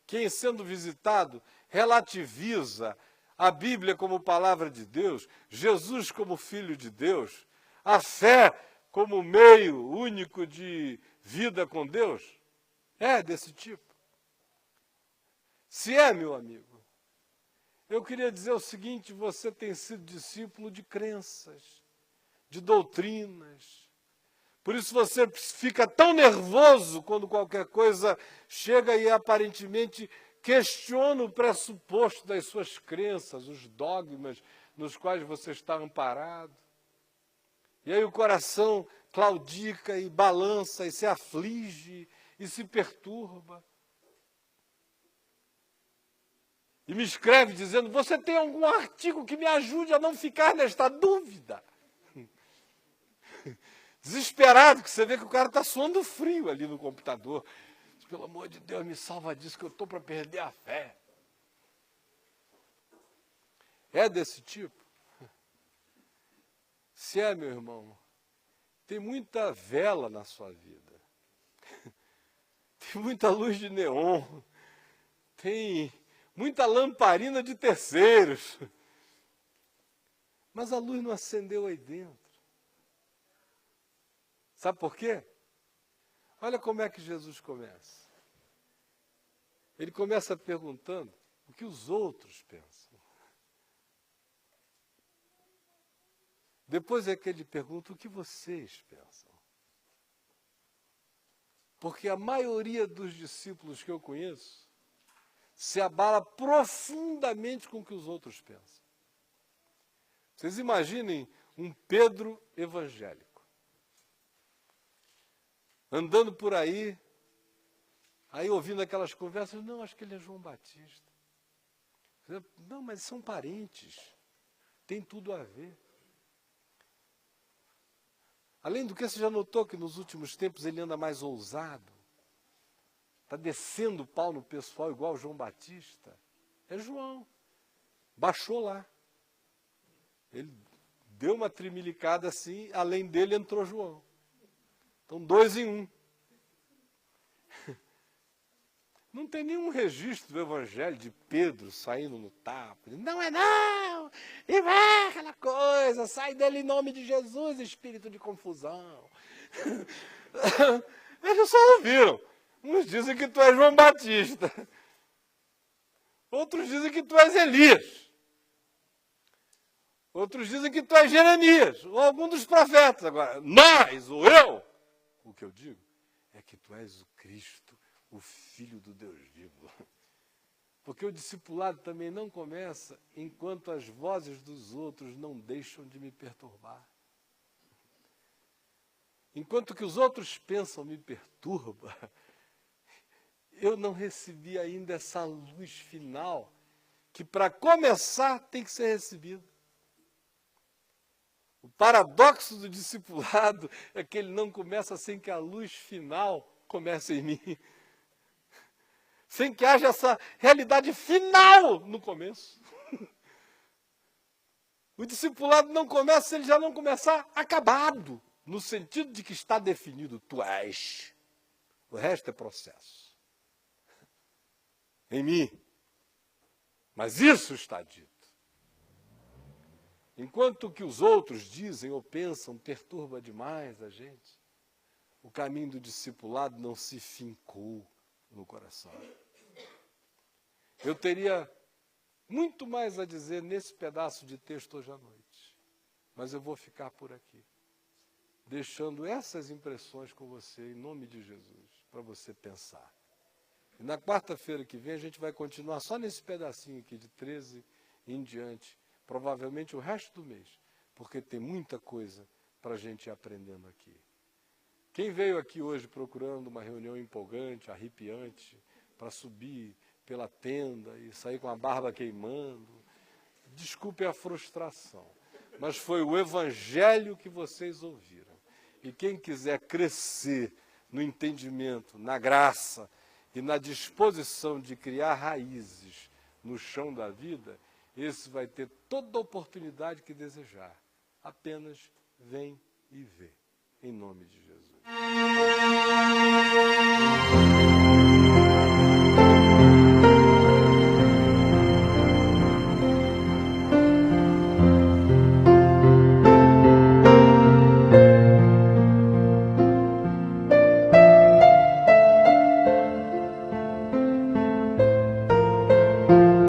que, em sendo visitado, relativiza a Bíblia como palavra de Deus, Jesus como Filho de Deus, a fé como meio único de vida com Deus? É desse tipo. Se é, meu amigo, eu queria dizer o seguinte: você tem sido discípulo de crenças, de doutrinas. Por isso você fica tão nervoso quando qualquer coisa chega e aparentemente questiona o pressuposto das suas crenças, os dogmas nos quais você está amparado. E aí o coração claudica e balança e se aflige e se perturba. E me escreve dizendo: você tem algum artigo que me ajude a não ficar nesta dúvida? Desesperado, que você vê que o cara está suando frio ali no computador. Pelo amor de Deus, me salva disso, que eu estou para perder a fé. É desse tipo? Se é, meu irmão, tem muita vela na sua vida. Tem muita luz de neon. Tem muita lamparina de terceiros. Mas a luz não acendeu aí dentro. Sabe por quê? Olha como é que Jesus começa. Ele começa perguntando o que os outros pensam. Depois é que ele pergunta o que vocês pensam. Porque a maioria dos discípulos que eu conheço se abala profundamente com o que os outros pensam. Vocês imaginem um Pedro evangélico, andando por aí ouvindo aquelas conversas, não, acho que ele é João Batista. Não, mas são parentes, tem tudo a ver. Além do que, você já notou que nos últimos tempos ele anda mais ousado? Está descendo o pau no pessoal igual João Batista. É João. Baixou lá. Ele deu uma trimilicada assim, além dele entrou João. Então, 2 em 1. Não tem nenhum registro do evangelho de Pedro saindo no tapa. Não é não! E vai aquela coisa, sai dele em nome de Jesus, espírito de confusão. Eles só ouviram. Uns dizem que tu és João Batista. Outros dizem que tu és Elias. Outros dizem que tu és Jeremias, ou algum dos profetas. Agora, nós, ou eu, o que eu digo é que tu és o Cristo, o Filho do Deus vivo. Porque o discipulado também não começa enquanto as vozes dos outros não deixam de me perturbar. Enquanto que os outros pensam me perturba, eu não recebi ainda essa luz final, que para começar tem que ser recebida. O paradoxo do discipulado é que ele não começa sem que a luz final comece em mim. Sem que haja essa realidade final no começo. O discipulado não começa se ele já não começar acabado, no sentido de que está definido, tu és. O resto é processo. Em mim. Mas isso está dito. Enquanto o que os outros dizem ou pensam perturba demais a gente, o caminho do discipulado não se fincou no coração. Eu teria muito mais a dizer nesse pedaço de texto hoje à noite, mas eu vou ficar por aqui, deixando essas impressões com você, em nome de Jesus, para você pensar. E na quarta-feira que vem a gente vai continuar só nesse pedacinho aqui, de 13 em diante, provavelmente o resto do mês, porque tem muita coisa para a gente ir aprendendo aqui. Quem veio aqui hoje procurando uma reunião empolgante, arrepiante, para subir pela tenda e sair com a barba queimando, desculpe a frustração, mas foi o evangelho que vocês ouviram. E quem quiser crescer no entendimento, na graça e na disposição de criar raízes no chão da vida, esse vai ter toda a oportunidade que desejar. Apenas vem e vê, em nome de Jesus.